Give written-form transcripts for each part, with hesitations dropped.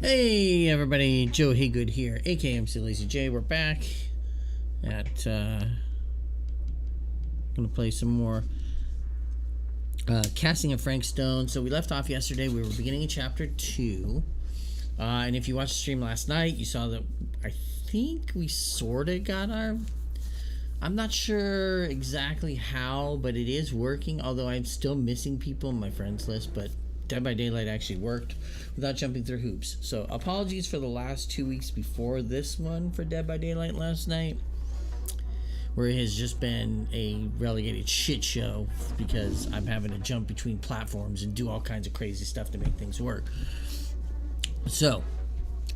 Hey everybody, Joe Haygood here, aka mclazyj. We're back at gonna play some more Casting of Frank Stone. So we left off yesterday. We were beginning of chapter 2, and if you watched the stream last night, you saw that I think we sorta got our, I'm not sure exactly how, but it is working, although I'm still missing people in my friends list. But Dead by Daylight actually worked without jumping through hoops. So apologies for the last 2 weeks before this one for Dead by Daylight last night, where it has just been a relegated shit show because I'm having to jump between platforms and do all kinds of crazy stuff to make things work. So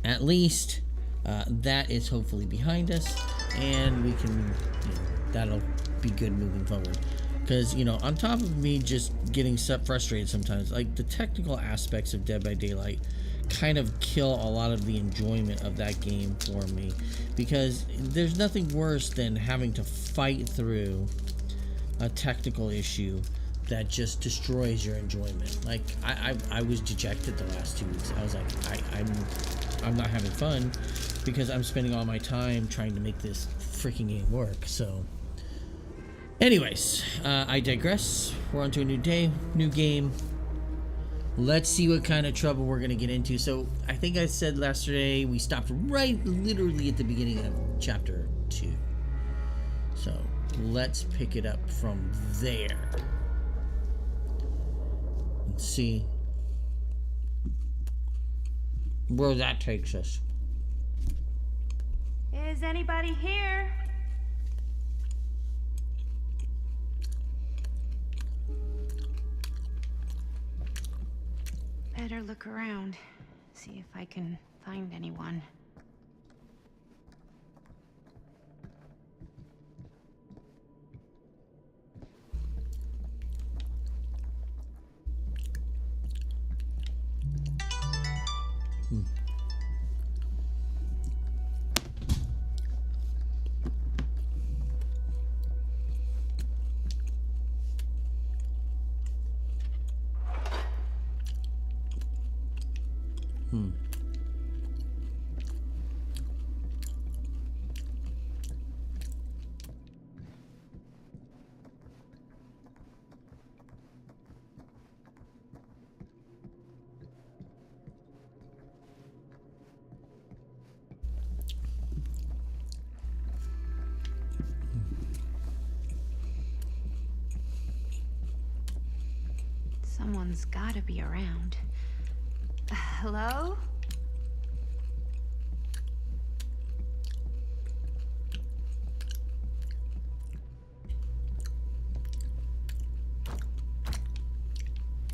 at least that is hopefully behind us, and we can, that'll be good moving forward. Because, on top of me just getting frustrated sometimes, like the technical aspects of Dead by Daylight kind of kill a lot of the enjoyment of that game for me. Because there's nothing worse than having to fight through a technical issue that just destroys your enjoyment. Like, I was dejected the last 2 weeks. I was like, I'm not having fun because I'm spending all my time trying to make this freaking game work. So anyways, I digress. We're on to a new day, new game. Let's see what kind of trouble we're going to get into. So, I think I said yesterday we stopped right literally at the beginning of chapter 2. So, let's pick it up from there. Let's see where that takes us. Is anybody here? Better look around, see if I can find anyone. Someone's gotta be around. Hello?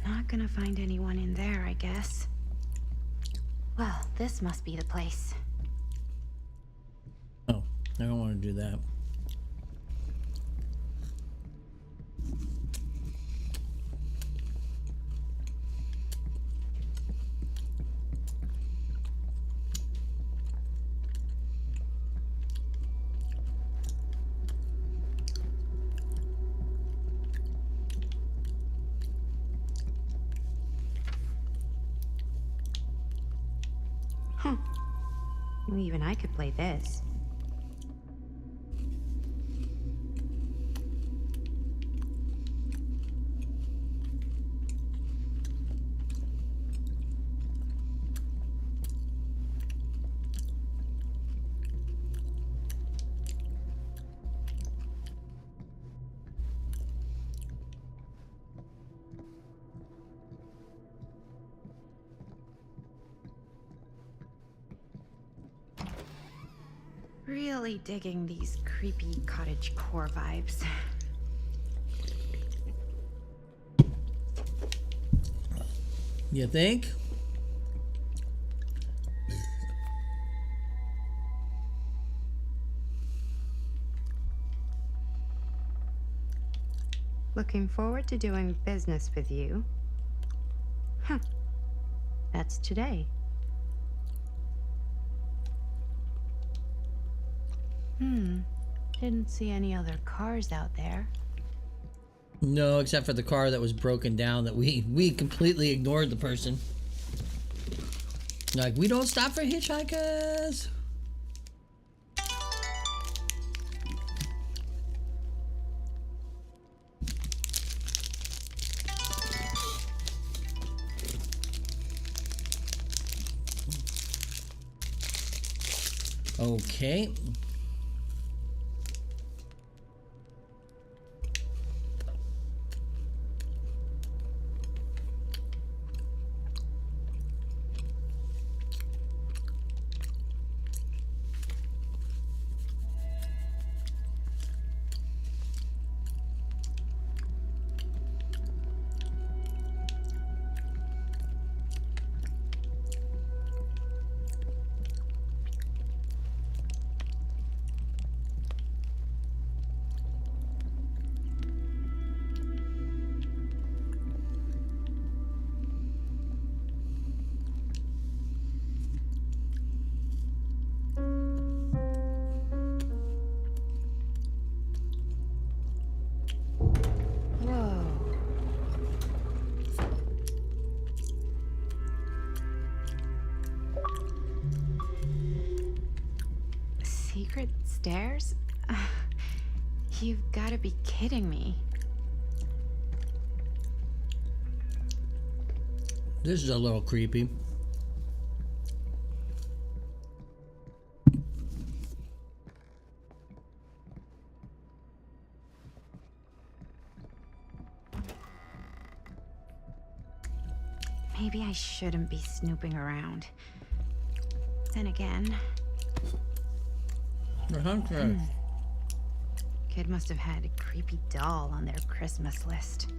Not gonna find anyone in there, I guess. Well, this must be the place. Oh, I don't want to do that. Even I could play this. Really digging these creepy cottagecore vibes. You think? Looking forward to doing business with you. Huh. That's today. Didn't see any other cars out there. No, except for the car that was broken down that we completely ignored the person. Like, we don't stop for hitchhikers. Okay. Secret stairs? You've got to be kidding me. This is a little creepy. Maybe I shouldn't be snooping around. Then again, kid must have had a creepy doll on their Christmas list.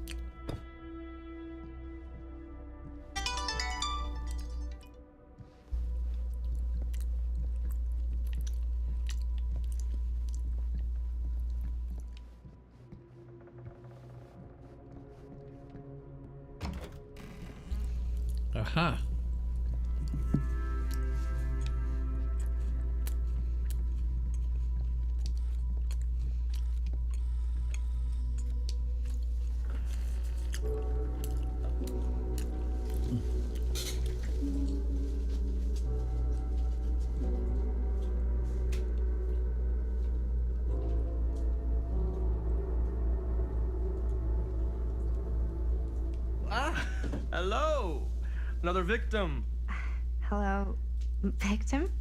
Aha. Hello! Another victim. Hello, victim?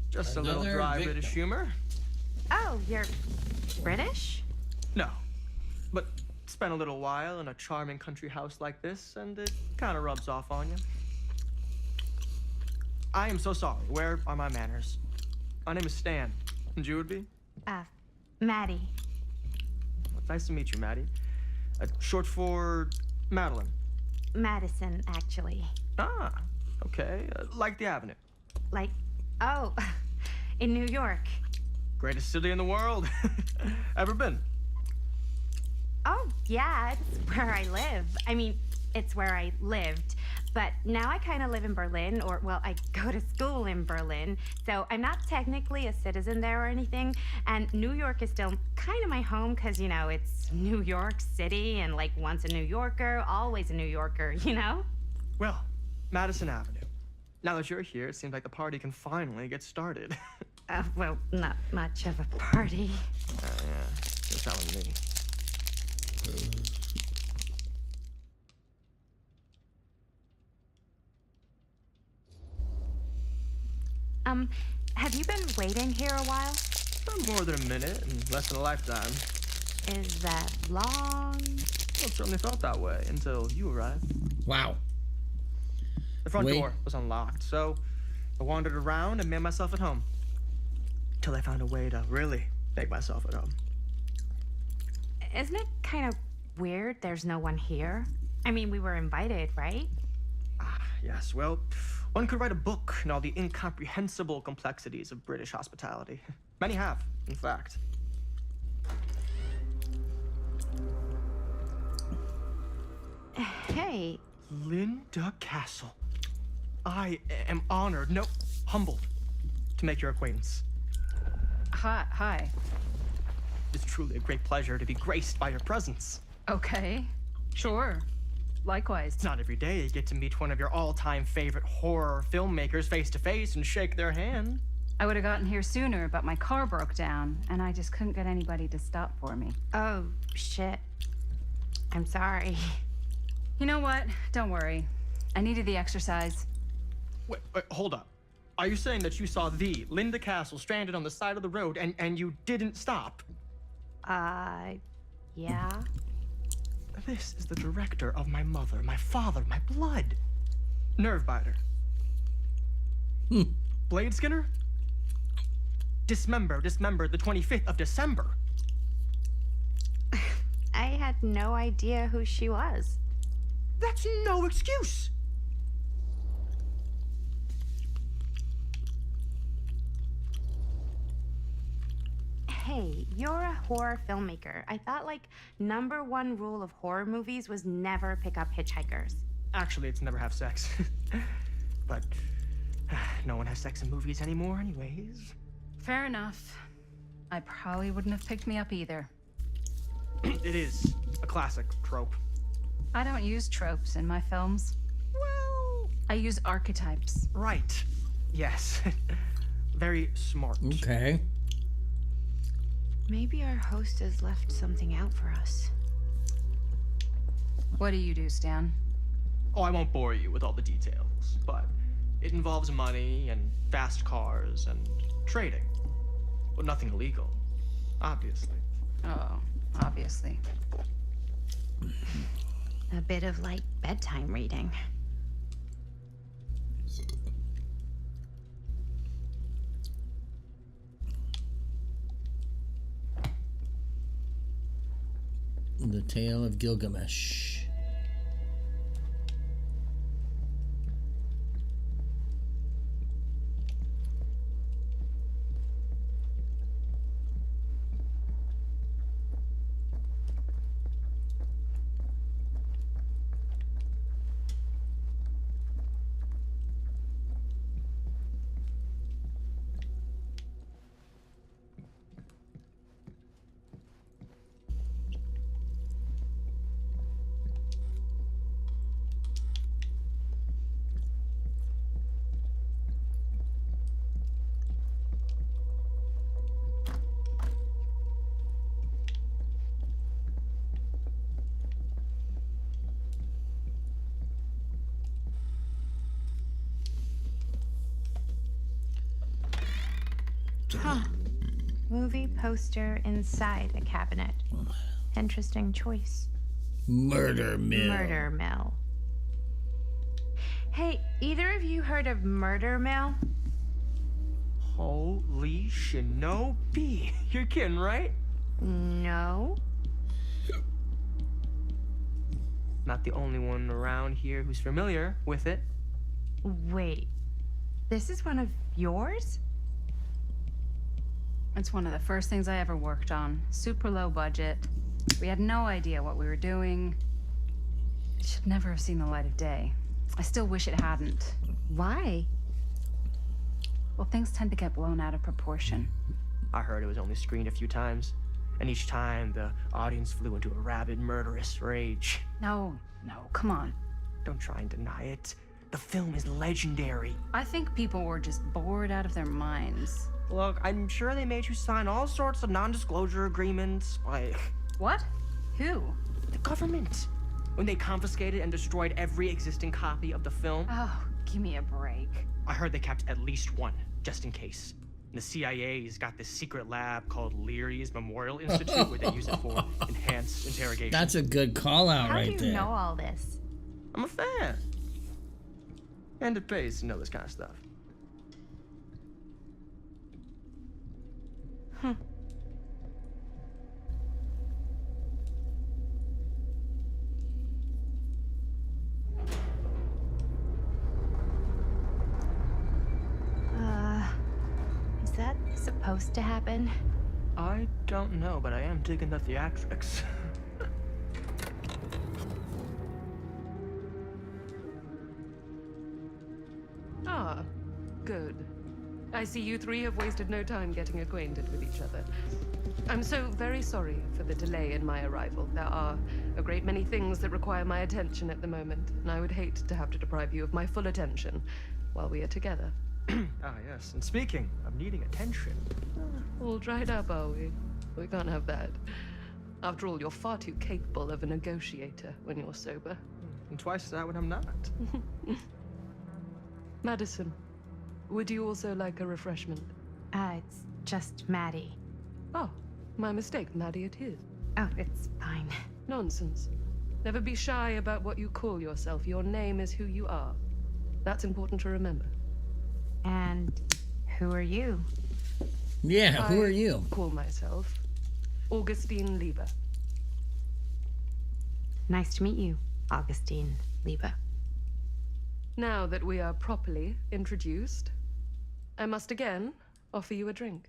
Just a little Another dry victim. British humor. Oh, you're British? No. But spent a little while in a charming country house like this, and it kind of rubs off on you. I am so sorry. Where are my manners? My name is Stan. And you would be? Maddie. Well, it's nice to meet you, Maddie. Short for Madeline. Madison, actually. Ah, okay. Like the Avenue. Like, oh, in New York. Greatest city in the world. Ever been? Oh, yeah, it's where I live. I mean, it's where I lived. But now I kind of live in Berlin, or, well, I go to school in Berlin. So I'm not technically a citizen there or anything. And New York is still kind of my home because, you know, it's New York City. And like once a New Yorker, always a New Yorker, you know? Well, Madison Avenue. Now that you're here, it seems like the party can finally get started. Well, not much of a party. Yeah, you're telling me. Have you been waiting here a while? More than a minute and less than a lifetime. Is that long? Well, it certainly felt that way until you arrived. Wow. The front Wait. door was unlocked, so I wandered around and made myself at home. Till I found a way to really make myself at home. Isn't it kind of weird there's no one here? I mean, we were invited, right? Ah, yes, well, one could write a book on all the incomprehensible complexities of British hospitality. Many have, in fact. Hey, Linda Castle. I am honored, no, humbled, to make your acquaintance. Hi. It's truly a great pleasure to be graced by your presence. Okay. Sure. Likewise. It's not every day you get to meet one of your all-time favorite horror filmmakers face to face and shake their hand. I would have gotten here sooner, but my car broke down, and I just couldn't get anybody to stop for me. Oh, shit. I'm sorry. You know what? Don't worry. I needed the exercise. Wait, hold up. Are you saying that you saw the Linda Castle stranded on the side of the road and you didn't stop? Yeah. This is the director of my mother, my father, my blood. Nervebiter. Blade Skinner? Dismember, the 25th of December. I had no idea who she was. That's no excuse. Hey, you're a horror filmmaker. I thought, like, #1 rule of horror movies was never pick up hitchhikers. Actually, it's never have sex. But no one has sex in movies anymore anyways. Fair enough. I probably wouldn't have picked me up either. It is a classic trope. I don't use tropes in my films. Well, I use archetypes. right. Yes. Very smart. Okay. Maybe our host has left something out for us. What do you do, Stan? Oh, I won't bore you with all the details, but it involves money and fast cars and trading. But nothing illegal, obviously. Oh, obviously. A bit of, like, bedtime reading. The Tale of Gilgamesh. Movie poster inside a cabinet. Interesting choice. Murder Mill. Murder Mill. Hey, either of you heard of Murder Mill? Holy shinobi. You're kidding, right? No. Not the only one around here who's familiar with it. Wait. This is one of yours? It's one of the first things I ever worked on. Super low budget. We had no idea what we were doing. It should never have seen the light of day. I still wish it hadn't. Why? Well, things tend to get blown out of proportion. I heard it was only screened a few times, and each time the audience flew into a rabid, murderous rage. No, come on. Don't try and deny it. The film is legendary. I think people were just bored out of their minds. Look, I'm sure they made you sign all sorts of non-disclosure agreements, like What? Who? the government. When they confiscated and destroyed every existing copy of the film, Oh, give me a break. I heard they kept at least one, just in case. And the CIA's got this secret lab called Leary's Memorial Institute where they use it for enhanced interrogation. That's a good call out How right do you there. know all this? I'm a fan. And it pays to know this kind of stuff. Is that supposed to happen? I don't know, but I am digging the theatrics. Ah, good. I see you three have wasted no time getting acquainted with each other. I'm so very sorry for the delay in my arrival. There are a great many things that require my attention at the moment, and I would hate to have to deprive you of my full attention while we are together. Ah, yes. And speaking of needing attention. All dried up, are we? We can't have that. After all, you're far too capable of a negotiator when you're sober. And twice that when I'm not. Madison, would you also like a refreshment? It's just Maddie. Oh, my mistake. Maddie it is. Oh, it's fine. Nonsense. Never be shy about what you call yourself. Your name is who you are. That's important to remember. And who are you? Yeah, who are you? I call myself Augustine Lieber. Nice to meet you, Augustine Lieber. Now that we are properly introduced, I must again offer you a drink.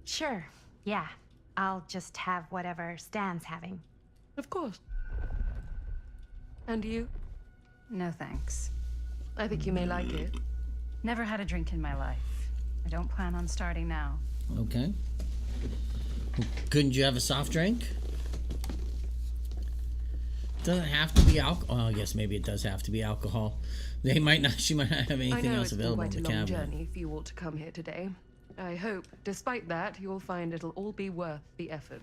Sure, yeah. I'll just have whatever Stan's having. Of course. And you? No thanks. I think you may like it. Never had a drink in my life. I don't plan on starting now. Okay. Couldn't you have a soft drink? Doesn't have to be alcohol. Oh, I guess maybe it does have to be alcohol. They might not. She might not have I anything know else it's been available in quite the a long cabinet. journey for you all to come here today. I hope, despite that, you'll find it'll all be worth the effort.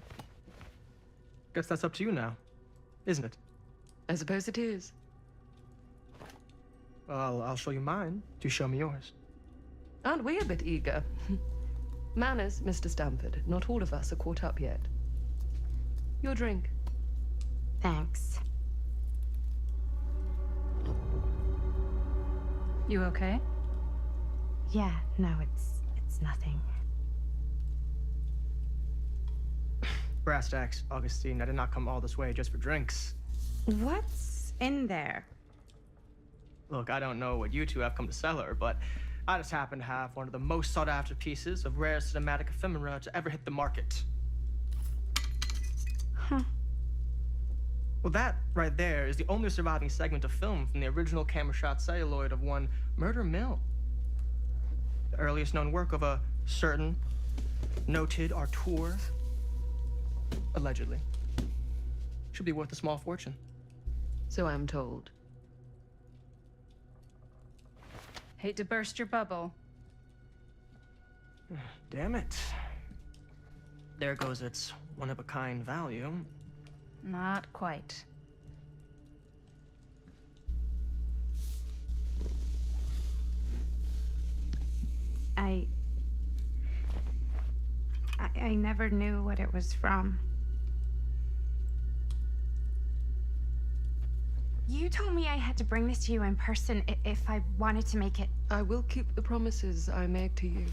Guess that's up to you now, isn't it? I suppose it is. Well, I'll show you mine. Do show me yours. Aren't we a bit eager? Manners, Mr. Stamford. Not all of us are caught up yet. Your drink. Thanks. You okay? Yeah, no, it's nothing. Brass tacks, Augustine. I did not come all this way just for drinks. What's in there? Look, I don't know what you two have come to sell her, but I just happen to have one of the most sought-after pieces of rare cinematic ephemera to ever hit the market. Huh. Well, that right there is the only surviving segment of film from the original camera-shot celluloid of one Murder Mill. The earliest known work of a certain noted auteur, allegedly. Should be worth a small fortune. So I'm told. Hate to burst your bubble. Damn it. There goes its one-of-a-kind value. Not quite. I never knew what it was from. You told me I had to bring this to you in person if I wanted to make it. I will keep the promises I made to you.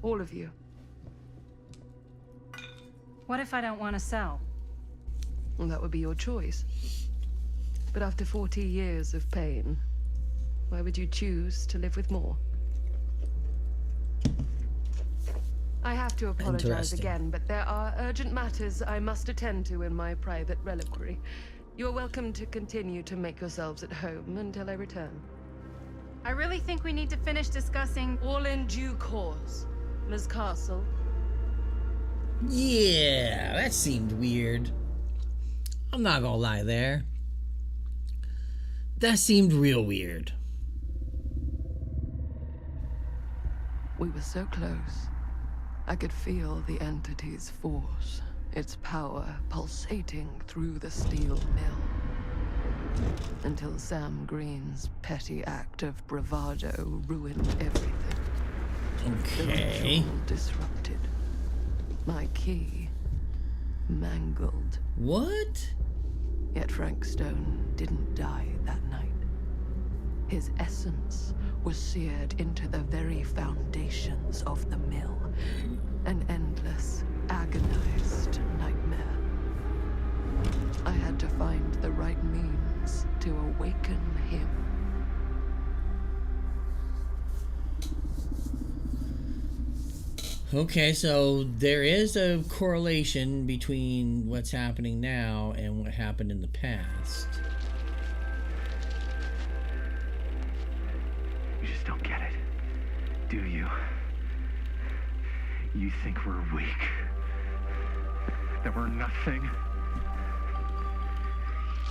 All of you. What if I don't want to sell? Well, that would be your choice. But after 40 years of pain, why would you choose to live with more? I have to apologize Interesting. again, but there are urgent matters I must attend to in my private reliquary. You're welcome to continue to make yourselves at home until I return. I really think we need to finish discussing. All in due course, Ms. Castle. Yeah, that seemed weird. I'm not gonna lie there. That seemed real weird. We were so close. I could feel the entity's force, its power pulsating through the steel mill. Until Sam Green's petty act of bravado ruined everything. The Okay. ritual disrupted. My key mangled. What? Yet Frank Stone didn't die that night. His essence was seared into the very foundations of the mill. An endless, agonized nightmare. I had to find the right means to awaken him. Okay, so there is a correlation between what's happening now and what happened in the past. You just don't get it, do you? You think we're weak? That we're nothing?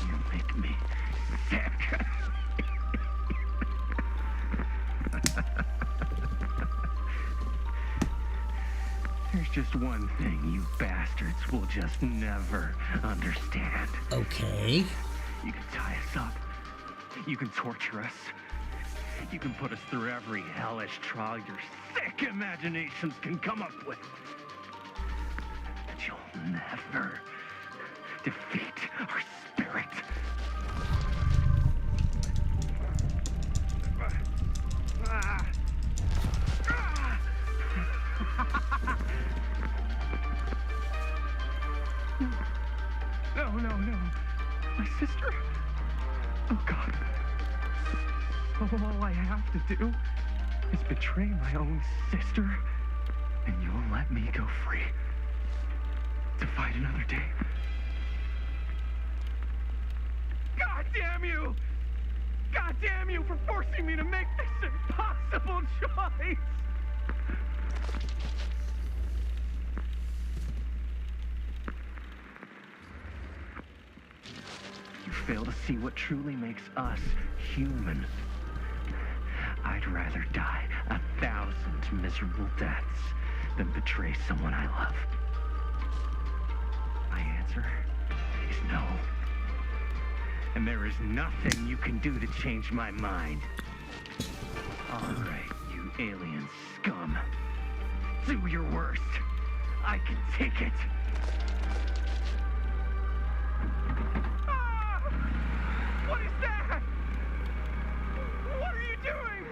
You make me sick. There's just one thing you bastards will just never understand. Okay. You can tie us up. You can torture us. You can put us through every hellish trial your sick imaginations can come up with. But you'll never defeat our spirit. No. My sister? Oh, God. All I have to do is betray my own sister, and you'll let me go free to fight another day. God damn you! God damn you for forcing me to make this impossible choice! You fail to see what truly makes us human. I'd rather die 1,000 miserable deaths than betray someone I love. My answer is no. And there is nothing you can do to change my mind. All right, you alien scum. Do your worst. I can take it. What is that? What are you doing?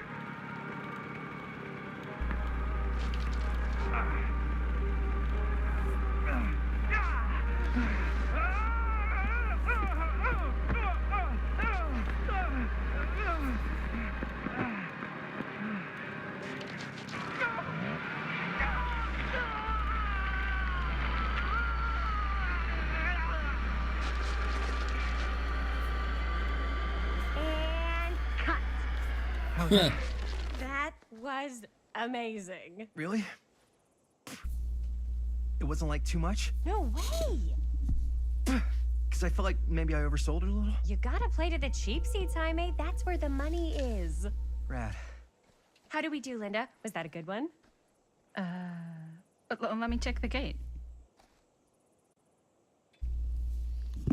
And cut. Huh. That was amazing. Really? It wasn't like too much? No way. Because I felt like maybe I oversold it a little? You gotta play to the cheap seats, Jaime. That's where the money is. Rad. How did we do, Linda? Was that a good one? Let me check the gate.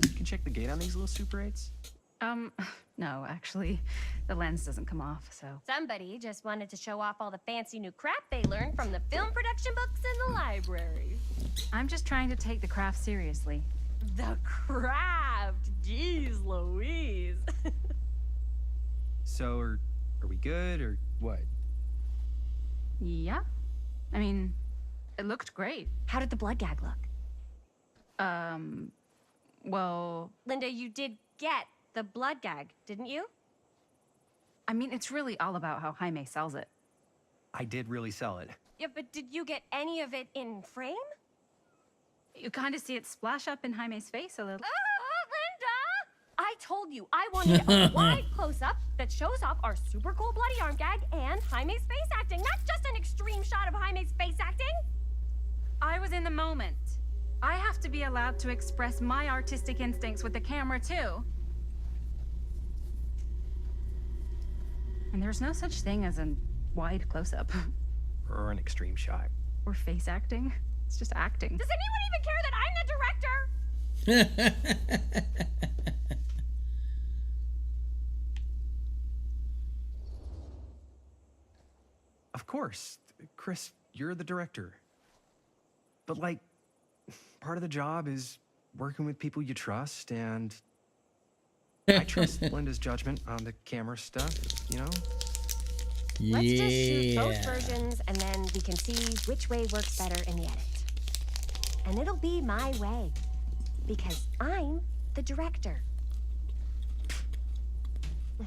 You can check the gate on these little Super 8s? No, actually, the lens doesn't come off, so. Somebody just wanted to show off all the fancy new crap they learned from the film production books in the library. I'm just trying to take the craft seriously. The craft! Jeez Louise. So, are we good, or what? Yeah. I mean, it looked great. How did the blood gag look? Well, Linda, you did get the blood gag, didn't you? I mean, it's really all about how Jaime sells it. I did really sell it. Yeah, but did you get any of it in frame? You kind of see it splash up in Jaime's face a little. Linda! I told you I wanted a wide close-up that shows off our super cool bloody arm gag and Jaime's face acting, not just an extreme shot of Jaime's face acting. I was in the moment. I have to be allowed to express my artistic instincts with the camera, too. And there's no such thing as a wide close-up. Or an extreme shot. Or face acting. It's just acting. Does anyone even care that I'm the director? Of course. Chris, you're the director. But, like, part of the job is working with people you trust, and I trust Linda's judgment on the camera stuff, you know? Let's just shoot both versions, and then we can see which way works better in the edit. And it'll be my way, because I'm the director.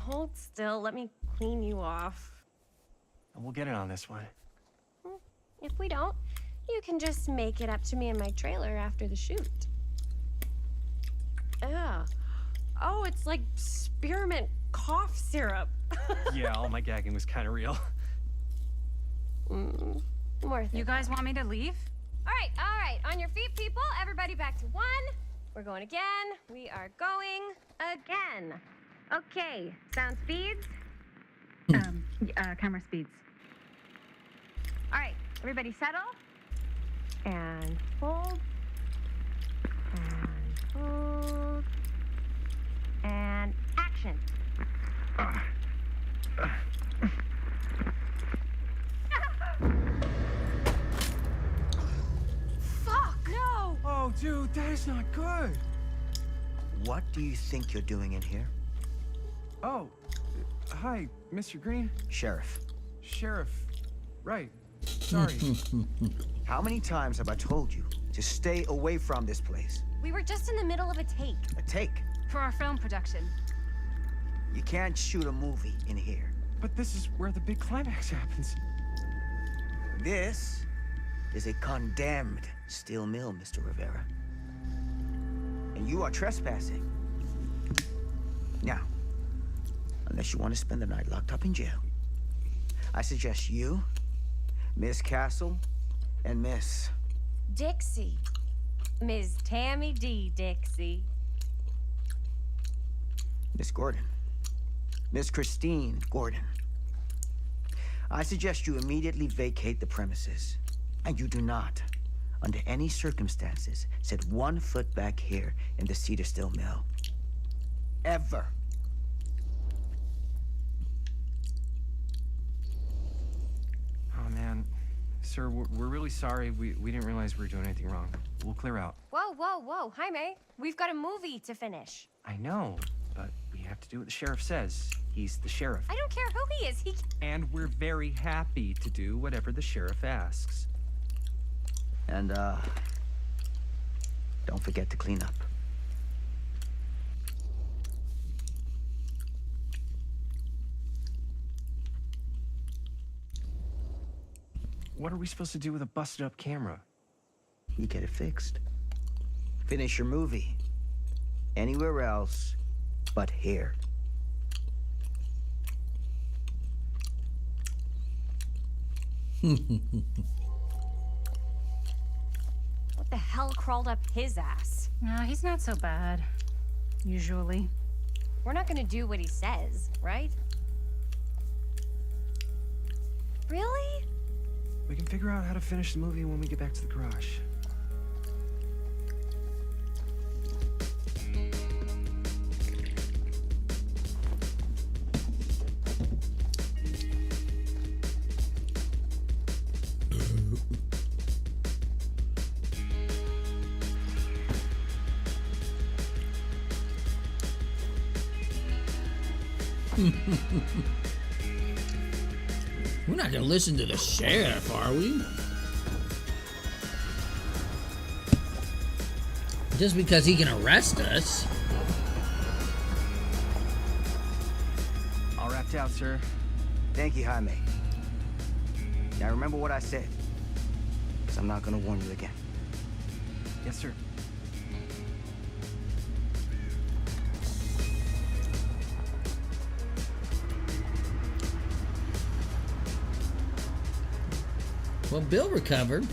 Hold still, let me clean you off. And we'll get it on this one. If we don't, You can just make it up to me in my trailer after the shoot. Ugh. Oh, it's like spearmint cough syrup. Yeah, all my gagging was kind of real. Worth it. You guys want me to leave? All right. On your feet, people. Everybody back to one. We're going again. We are going again. Okay. Sound speeds. Camera speeds. All right, everybody settle. And hold. And hold. And action. Fuck! No! Oh, dude, that is not good. What do you think you're doing in here? Oh, hi, Mr. Green. Sheriff. Sheriff. Right. Sorry. How many times have I told you to stay away from this place? We were just in the middle of a take. A take. For our film production. You can't shoot a movie in here. But this is where the big climax happens. This is a condemned steel mill, Mr. Rivera. And you are trespassing. Now, unless you want to spend the night locked up in jail, I suggest you, Miss Castle, and Miss... Dixie. Ms. Tammy D. Dixie. Miss Gordon. Miss Christine Gordon. I suggest you immediately vacate the premises. And you do not, under any circumstances, set 1 foot back here in the Cedar Steel Mill. Ever. Oh, man. Sir, we're really sorry. We didn't realize we were doing anything wrong. We'll clear out. Whoa. Jaime, we've got a movie to finish. I know, but we have to do what the sheriff says. He's the sheriff. I don't care who he is. And we're very happy to do whatever the sheriff asks. And, don't forget to clean up. What are we supposed to do with a busted up camera? You get it fixed. Finish your movie. Anywhere else but here. What the hell crawled up his ass? No, he's not so bad. Usually. We're not gonna do what he says, right? Really? We can figure out how to finish the movie when we get back to the garage. We're not gonna listen to the sheriff, are we? Just because he can arrest us. All wrapped out, sir. Thank you, Jaime. Now remember what I said, because I'm not gonna warn you again. Yes, sir. Well, Bill recovered.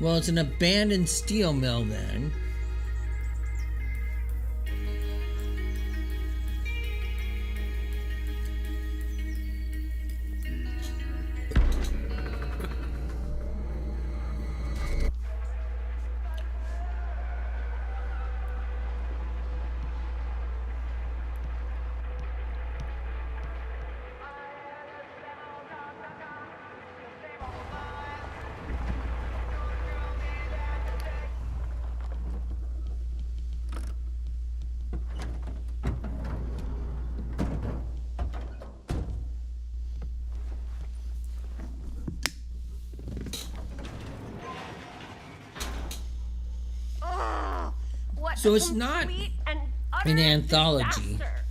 Well, it's an abandoned steel mill then. What So a it's not- complete and utter anthology. disaster.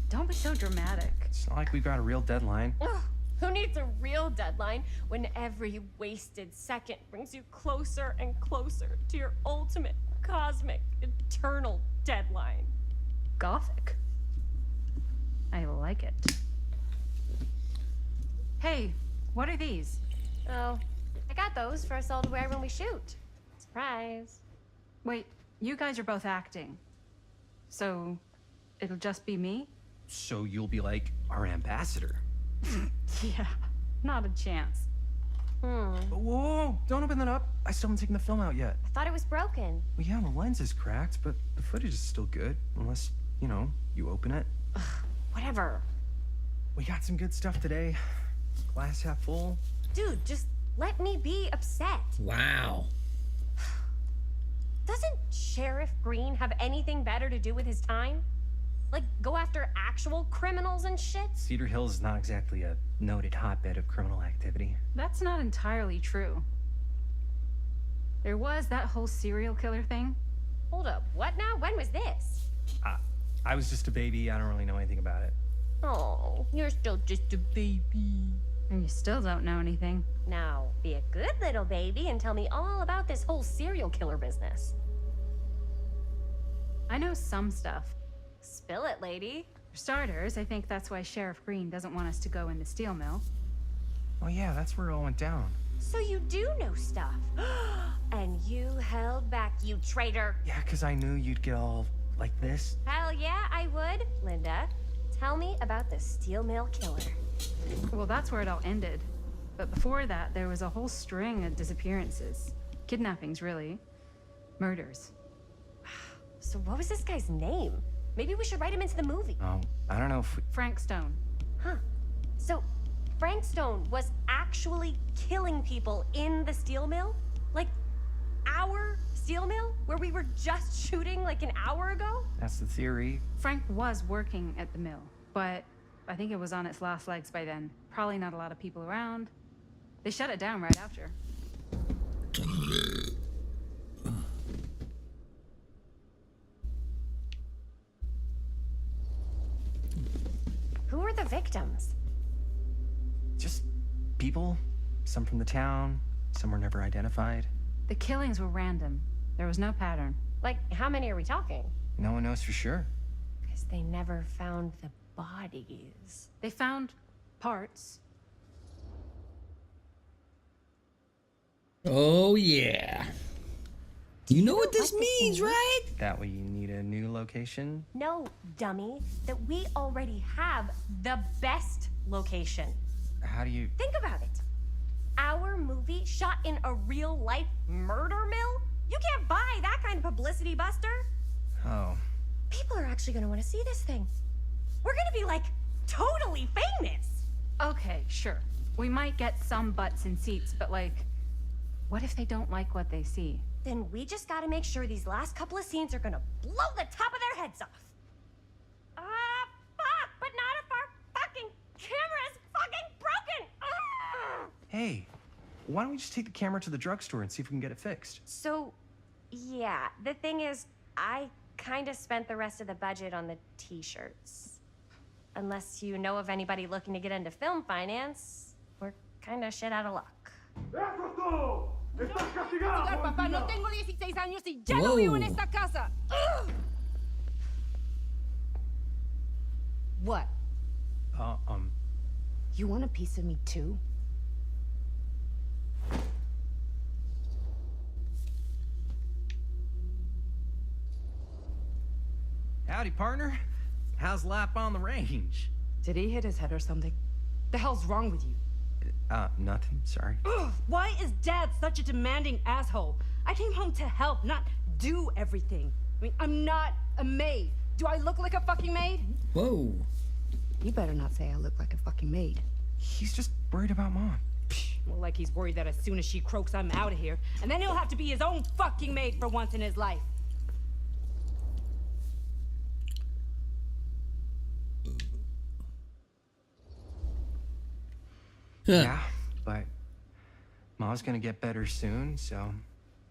Don't be so dramatic. It's not like we've got a real deadline. Ugh, who needs a real deadline when every wasted second brings you closer and closer to your ultimate, cosmic, eternal deadline? Gothic. I like it. Hey, what are these? Oh, I got those for us all to wear when we shoot. Surprise. Wait, you guys are both acting. So, it'll just be me? So you'll be like our ambassador. Yeah, not a chance. Whoa, don't open that up. I still haven't taken the film out yet. I thought it was broken. Well, yeah, the lens is cracked, but the footage is still good. Unless, you open it. Whatever. We got some good stuff today. Glass half full. Dude, just let me be upset. Wow. Doesn't Sheriff Green have anything better to do with his time? Like, go after actual criminals and shit? Cedar Hills is not exactly a noted hotbed of criminal activity. That's not entirely true. There was that whole serial killer thing. Hold up, what now? When was this? I was just a baby. I don't really know anything about it. Oh, you're still just a baby. And you still don't know anything. Now, be a good little baby and tell me all about this whole serial killer business. I know some stuff. Spill it, lady. For starters, I think that's why Sheriff Green doesn't want us to go in the steel mill. Oh yeah, that's where it all went down. So you do know stuff. And you held back, you traitor. Yeah, because I knew you'd get all like this. Hell yeah, I would. Linda, tell me about the steel mill killer. Well, that's where it all ended. But before that, there was a whole string of disappearances. Kidnappings, really. Murders. So what was this guy's name? Maybe we should write him into the movie. Oh, I don't know if we... Frank Stone. Huh. So Frank Stone was actually killing people in the steel mill? Like, our steel mill? Where we were just shooting like an hour ago? That's the theory. Frank was working at the mill, but I think it was on its last legs by then. Probably not a lot of people around. They shut it down right after. Who are the victims? Just people. Some from the town. Some were never identified. The killings were random. There was no pattern. Like, how many are we talking? No one knows for sure. Because they never found the bodies. They found parts. Oh, yeah. You know what this means, right? That way you need a new location? No, dummy. That we already have the best location. How do you... Think about it. Our movie shot in a real-life murder mill? You can't buy that kind of publicity, Buster. Oh. People are actually going to want to see this thing. We're going to be, like, totally famous. Okay, sure. We might get some butts in seats, but like, what if they don't like what they see? Then we just got to make sure these last couple of scenes are going to blow the top of their heads off. Fuck, but not if our fucking camera is fucking broken. Hey, why don't we just take the camera to the drugstore and see if we can get it fixed? So, yeah, the thing is, I kind of spent the rest of the budget on the t-shirts. Unless you know of anybody looking to get into film finance, we're kind of shit out of luck. Papá, no tengo 16 años y ya no vivo en esta casa. What? You want a piece of me too? Howdy, partner. How's lap on the range? Did he hit his head or something? The hell's wrong with you? Nothing, sorry. Ugh, why is Dad such a demanding asshole? I came home to help, not do everything. I mean, I'm not a maid. Do I look like a fucking maid? Whoa. You better not say I look like a fucking maid. He's just worried about Mom. More like he's worried that as soon as she croaks, I'm out of here. And then he'll have to be his own fucking maid for once in his life. Yeah, but Mom's gonna get better soon, so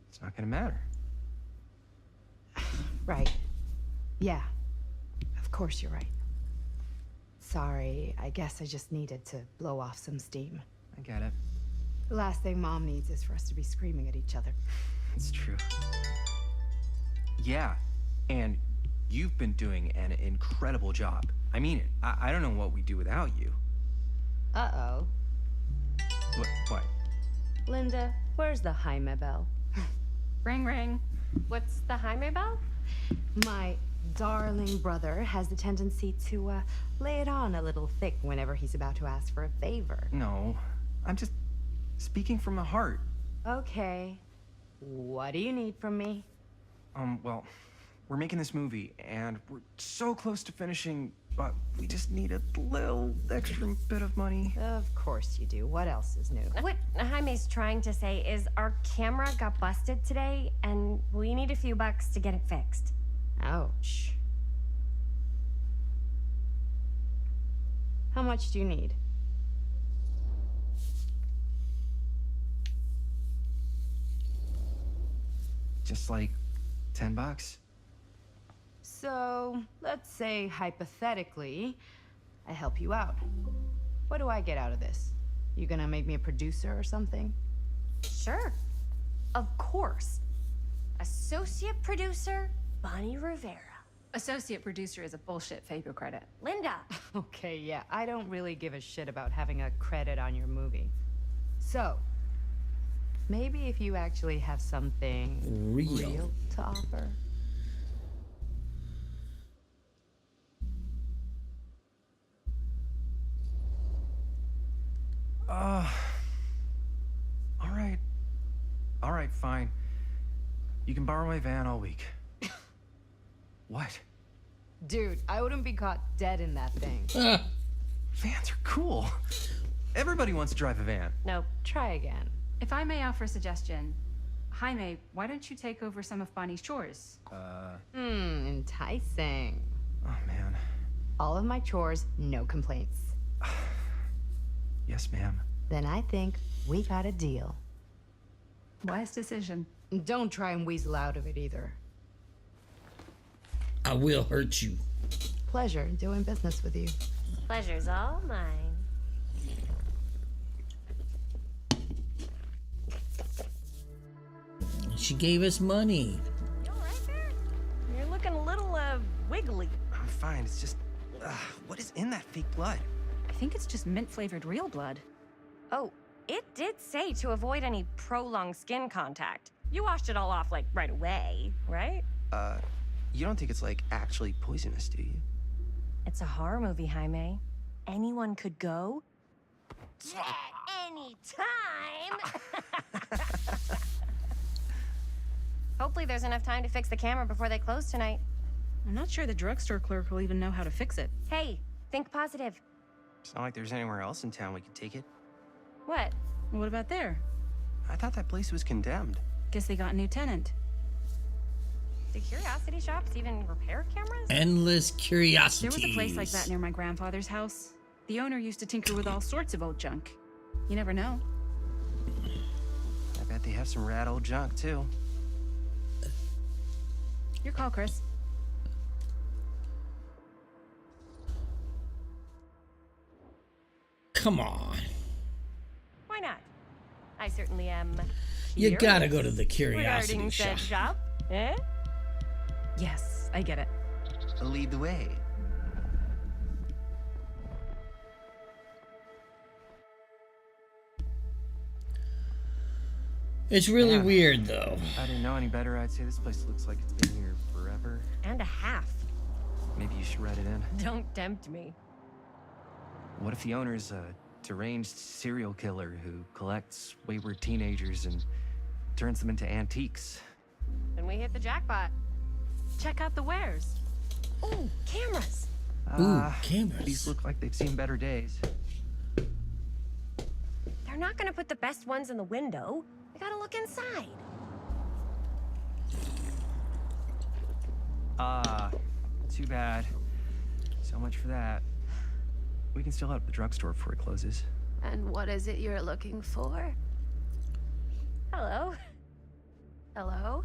it's not gonna matter. Right. Yeah. course you're right. Sorry, I guess I just needed to blow off some steam. I get it. The last thing Mom needs is for us to be screaming at each other. It's true. Yeah, and you've been doing an incredible job. I mean it. I don't know what we'd do without you. Uh-oh. What? Linda, where's the Jaime bell? Ring, ring. What's the Jaime bell? My darling brother has the tendency to lay it on a little thick whenever he's about to ask for a favor. No, I'm just speaking from the heart. Okay. What do you need from me? Well, we're making this movie, and we're so close to finishing, but we just need a little extra bit of money. Of course you do. What else is new? What Jaime's trying to say is our camera got busted today, and we need a few bucks to get it fixed. Ouch. How much do you need? Just like $10. So, let's say hypothetically, I help you out. What do I get out of this? You gonna make me a producer or something? Sure. Of course. Associate producer, Bonnie Rivera. Associate producer is a bullshit FAPO credit. Linda. Okay, yeah, I don't really give a shit about having a credit on your movie. So, maybe if you actually have something real to offer. All right, fine. You can borrow my van all week. What? Dude, I wouldn't be caught dead in that thing. Vans are cool. Everybody wants to drive a van. Nope. Try again. If I may offer a suggestion, Jaime, why don't you take over some of Bonnie's chores? Enticing. Oh, man. All of my chores, no complaints. Yes, ma'am. Then I think we got a deal. Wise decision. Don't try and weasel out of it either. I will hurt you. Pleasure doing business with you. Pleasure's all mine. She gave us money. You all right there? You're looking a little, wiggly. I'm fine. It's just, what is in that fake blood? I think it's just mint-flavored real blood. Oh, it did say to avoid any prolonged skin contact. You washed it all off, like, right away, right? You don't think it's, like, actually poisonous, do you? It's a horror movie, Jaime. Anyone could go. Yeah, anytime! Hopefully there's enough time to fix the camera before they close tonight. I'm not sure the drugstore clerk will even know how to fix it. Hey, think positive. It's not like there's anywhere else in town we could take it. What? What about there? I thought that place was condemned. Guess they got a new tenant. Do curiosity shops even repair cameras? Endless curiosities. There was a place like that near my grandfather's house. The owner used to tinker with all sorts of old junk. You never know. I bet they have some rad old junk, too. Your call, Chris. Come on. Why not? I certainly am. You curious gotta go to the curiosity regarding shop. said shop. Eh? Yes, I get it. Lead the way. It's really Yeah. weird, though. If I didn't know any better, I'd say this place looks like it's been here forever. And a half. Maybe you should write it in. Don't tempt me. What if the owner's a deranged serial killer who collects wayward teenagers and turns them into antiques? Then we hit the jackpot. Check out the wares. Ooh, cameras. Cameras. These look like they've seen better days. They're not gonna put the best ones in the window. They gotta look inside. Too bad. So much for that. We can still head up the drugstore before it closes. And what is it you're looking for? Hello. Hello?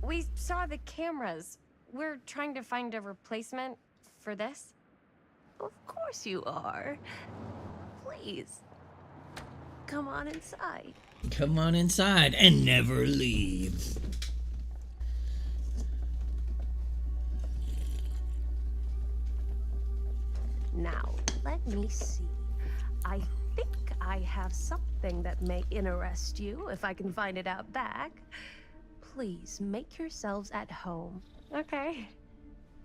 We saw the cameras. We're trying to find a replacement for this? Of course you are. Please, come on inside. Come on inside and never leave. Now, let me see. I think I have something that may interest you, if I can find it out back. Please make yourselves at home. Okay.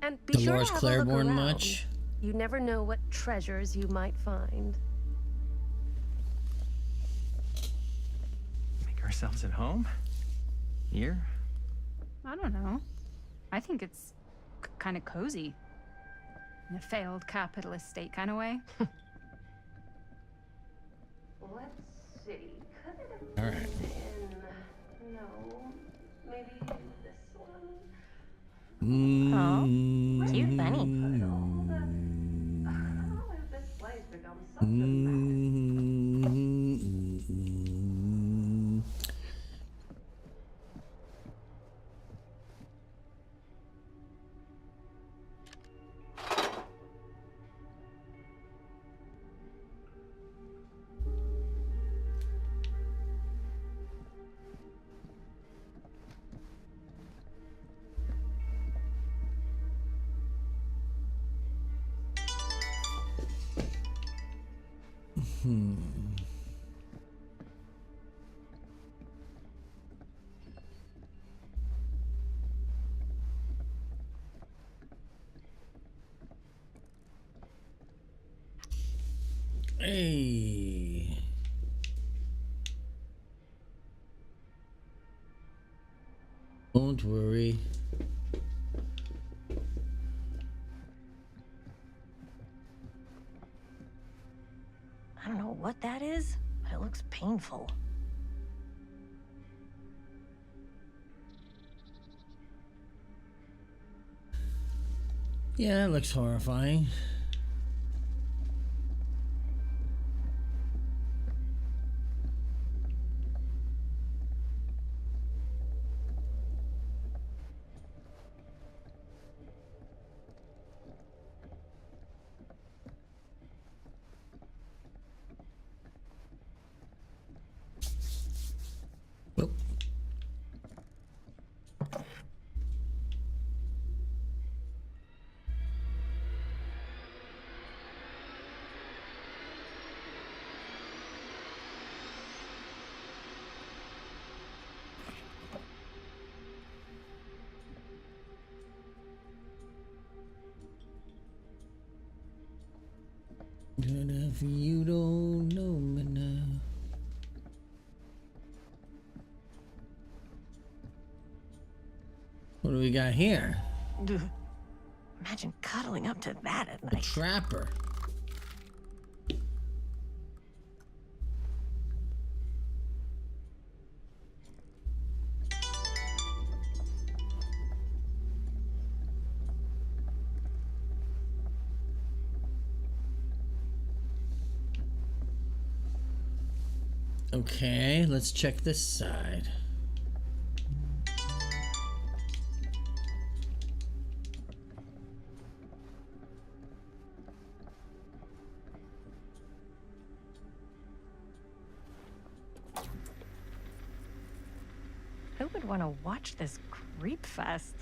And be sure Dolores to have a look Claiborne around. much? You never know what treasures you might find. Make ourselves at home? Here? I don't know. I think it's kind of cozy. In a failed capitalist state kind of way. Let's see. Could it have All right. been... No. Maybe this one? Oh, cute bunny. How has this place become such a mess? Hey. Don't worry. I don't know what that is, but it looks painful. Yeah, it looks horrifying. Whoop. Good if you don't know me now. What do we got here? Ugh. Imagine cuddling up to that at A night. trapper. Okay, let's check this side. Who would want to watch this creep fest?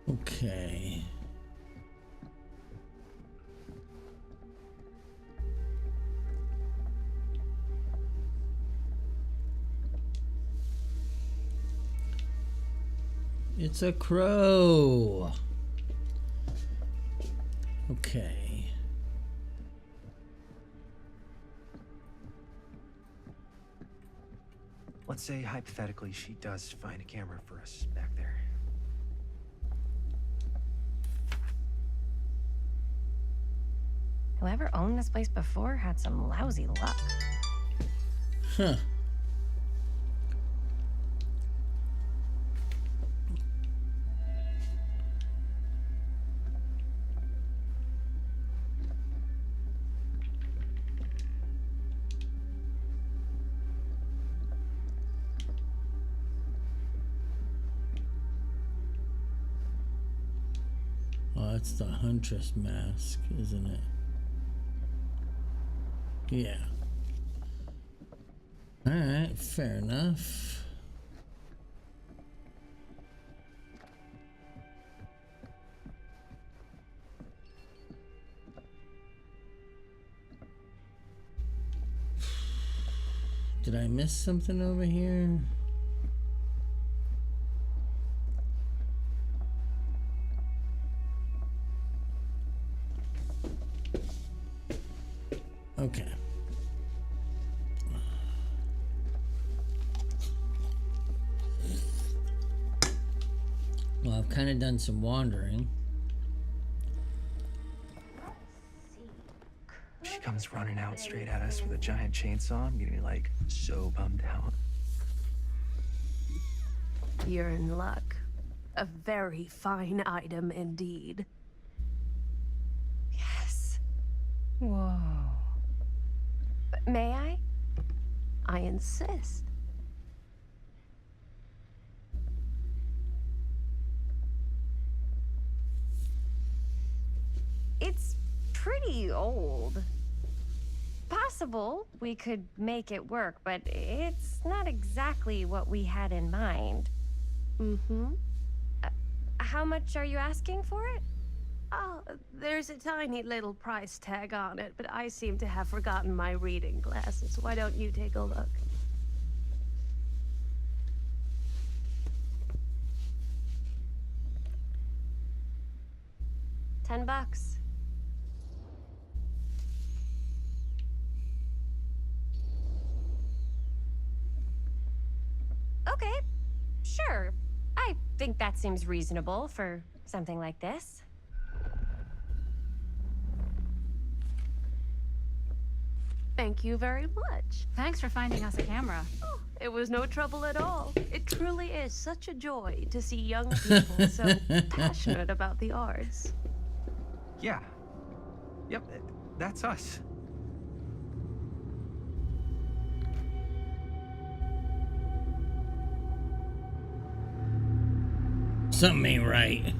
Okay. It's a crow. Okay. Let's say, hypothetically, she does find a camera for us back there. Whoever owned this place before had some lousy luck. Huh. Oh, that's the Huntress mask, isn't it? Yeah. Alright, fair enough. Did I miss something over here? Okay. Well, I've kind of done some wandering. She comes running out straight at us with a giant chainsaw. I'm getting like so bummed out. You're in luck. A very fine item indeed. Yes. Whoa. But may I? I insist. It's pretty old. Possible we could make it work, but it's not exactly what we had in mind. Mm-hmm. How much are you asking for it? Oh, there's a tiny little price tag on it, but I seem to have forgotten my reading glasses. Why don't you take a look? $10. Okay, sure. I think that seems reasonable for something like this. Thank you very much. Thanks for finding us a camera. Oh, it was no trouble at all. It truly is such a joy to see young people so passionate about the arts. Yeah. Yep, that's us. Something ain't right.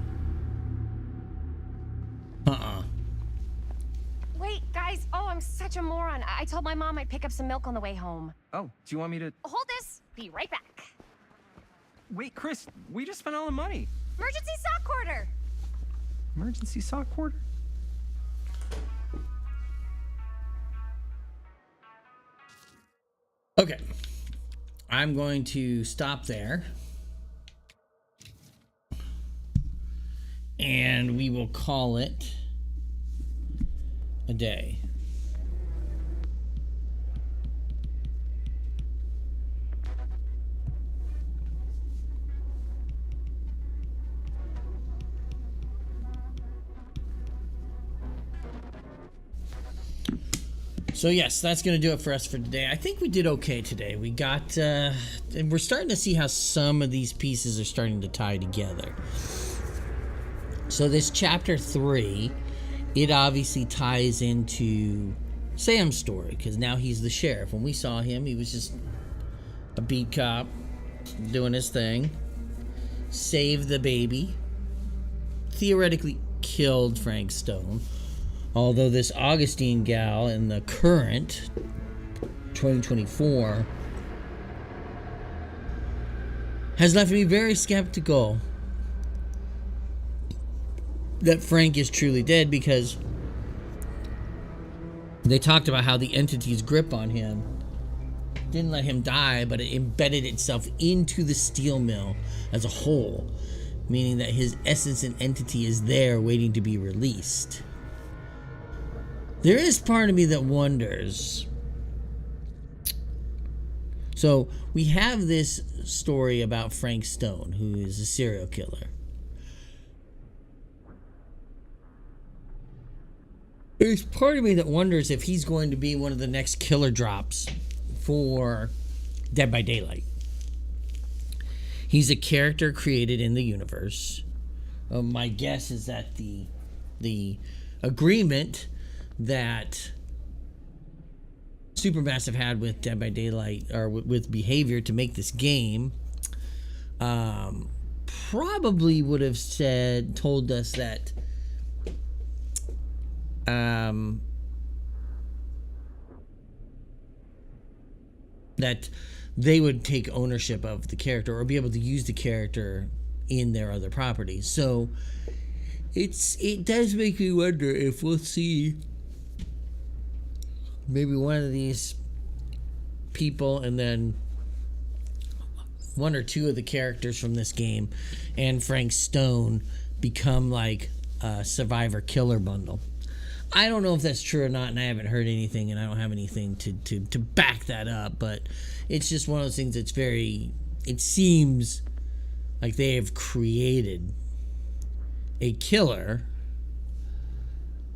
Wait, guys. Oh, I'm such a moron. I told my mom I'd pick up some milk on the way home. Oh, do you want me to... Hold this. Be right back. Wait, Chris, we just spent all the money. Emergency sock quarter. Emergency sock quarter? Okay. I'm going to stop there. And we will call it a day. So yes, that's going to do it for us for today. I think we did okay today. We got, and we're starting to see how some of these pieces are starting to tie together. So this chapter 3, it obviously ties into Sam's story, because now he's the sheriff. When we saw him, he was just a beat cop doing his thing. Saved the baby. Theoretically killed Frank Stone. Although this Augustine gal in the current 2024 has left me very skeptical that Frank is truly dead, because they talked about how the entity's grip on him didn't let him die, but it embedded itself into the steel mill as a whole, meaning that his essence and entity is there waiting to be released. There is part of me that wonders. So we have this story about Frank Stone, who is a serial killer. There's part of me that wonders if he's going to be one of the next killer drops for Dead by Daylight. He's a character created in the universe. My guess is that the agreement that Supermassive had with Dead by Daylight, or with Behavior, to make this game, probably would have told us that that they would take ownership of the character or be able to use the character in their other properties. So it does make me wonder if we'll see maybe one of these people and then one or two of the characters from this game and Frank Stone become like a survivor killer bundle. I don't know if that's true or not, and I haven't heard anything, and I don't have anything to back that up, but it's just one of those things that's it seems like they have created a killer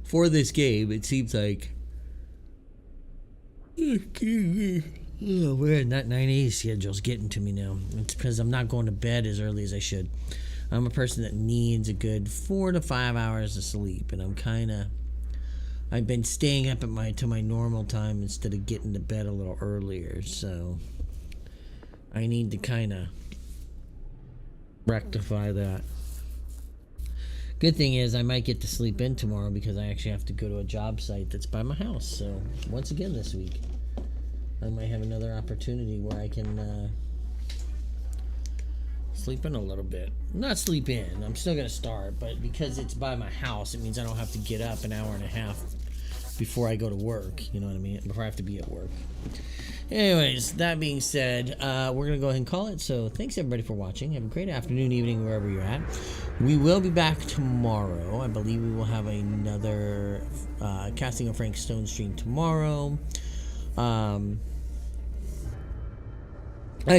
for this game. It seems like, oh man, that 980 schedule's getting to me now. It's because I'm not going to bed as early as I should. I'm a person that needs a good 4 to 5 hours of sleep, and I've been staying up to my normal time instead of getting to bed a little earlier, so I need to kind of rectify that. Good thing is I might get to sleep in tomorrow because I actually have to go to a job site that's by my house. So once again this week, I might have another opportunity where I can sleep in a little bit. Not sleep in, I'm still going to start, but because it's by my house, it means I don't have to get up an hour and a half before I go to work, you know what I mean? Before I have to be at work. Anyways, that being said, we're going to go ahead and call it. So thanks everybody for watching. Have a great afternoon, evening, wherever you're at. We will be back tomorrow. I believe we will have another Casting of Frank Stone stream tomorrow. As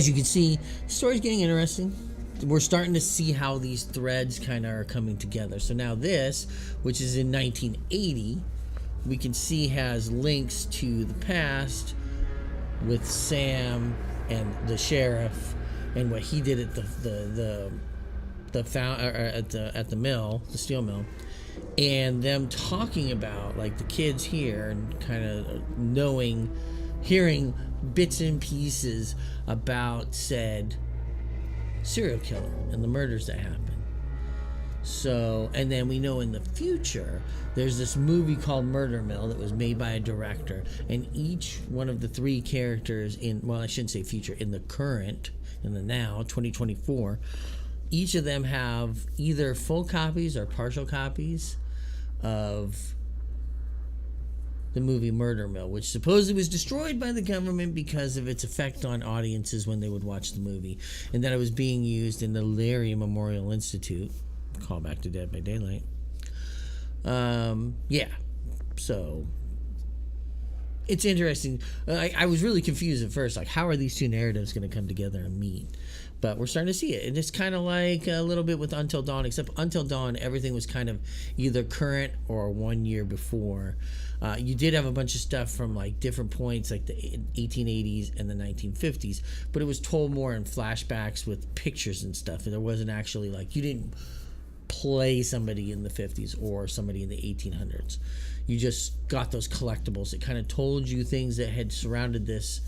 you can see, the story's getting interesting. We're starting to see how these threads kind of are coming together. So now this, which is in 1980, we can see has links to the past with Sam and the sheriff and what he did at the mill, the steel mill, and them talking about like the kids here and kind of hearing bits and pieces about said serial killer and the murders that happened. So, and then we know in the future there's this movie called Murder Mill that was made by a director, and each one of the three characters I shouldn't say future, in the now 2024, each of them have either full copies or partial copies of the movie Murder Mill, which supposedly was destroyed by the government because of its effect on audiences when they would watch the movie, and that it was being used in the Larry Memorial Institute. Call back to Dead by Daylight. Yeah, so it's interesting. I was really confused at first, like how are these two narratives going to come together and meet? But we're starting to see it, and it's kind of like a little bit with Until Dawn, except Until Dawn, everything was kind of either current or 1 year before. You did have a bunch of stuff from like different points, like the 1880s and the 1950s, but it was told more in flashbacks with pictures and stuff. There wasn't actually like, you didn't play somebody in the 50s or somebody in the 1800s. You just got those collectibles. It kind of told you things that had surrounded this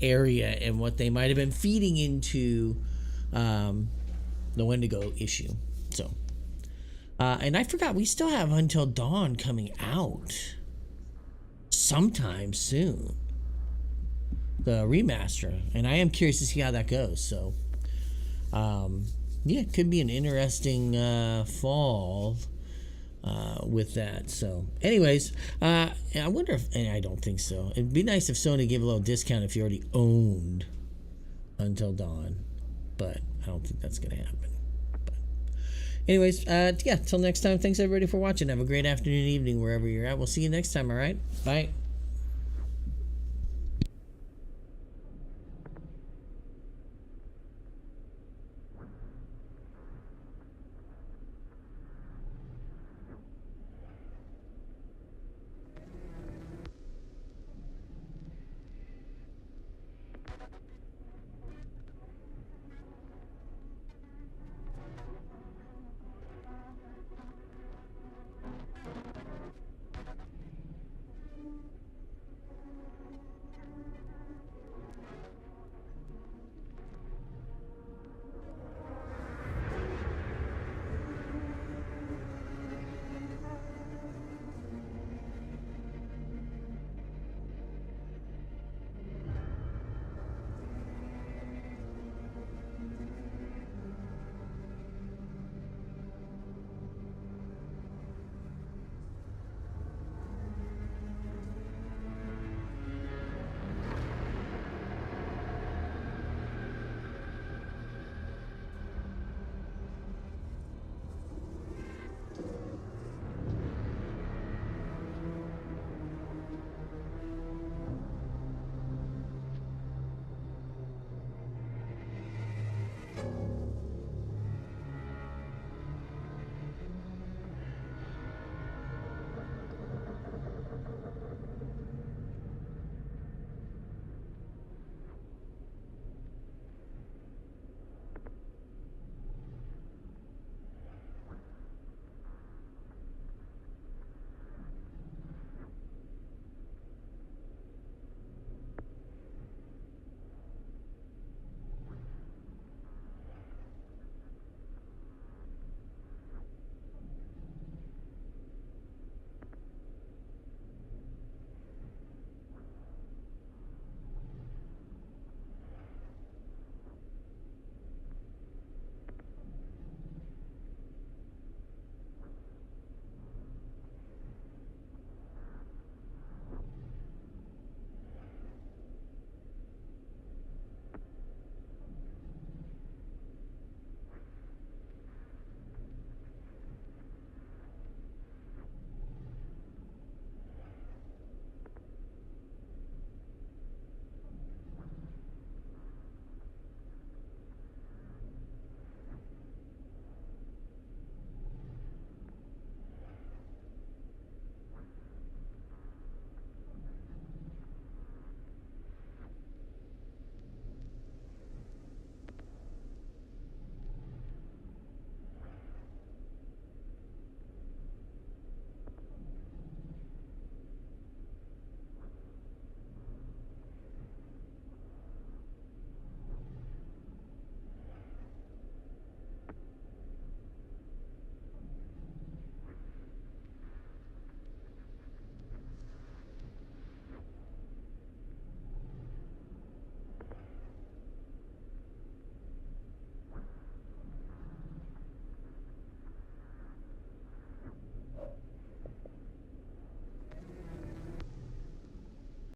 area and what they might have been feeding into the Wendigo issue. So, and I forgot, we still have Until Dawn coming out sometime soon, the remaster, and I am curious to see how that goes. So, yeah, it could be an interesting fall with that. So anyways, I wonder if, and I don't think so, it'd be nice if Sony gave a little discount if you already owned Until Dawn, but I don't think that's gonna happen. But anyways, yeah, till next time, thanks everybody for watching. Have a great afternoon, evening, wherever you're at. We'll see you next time. All right, bye.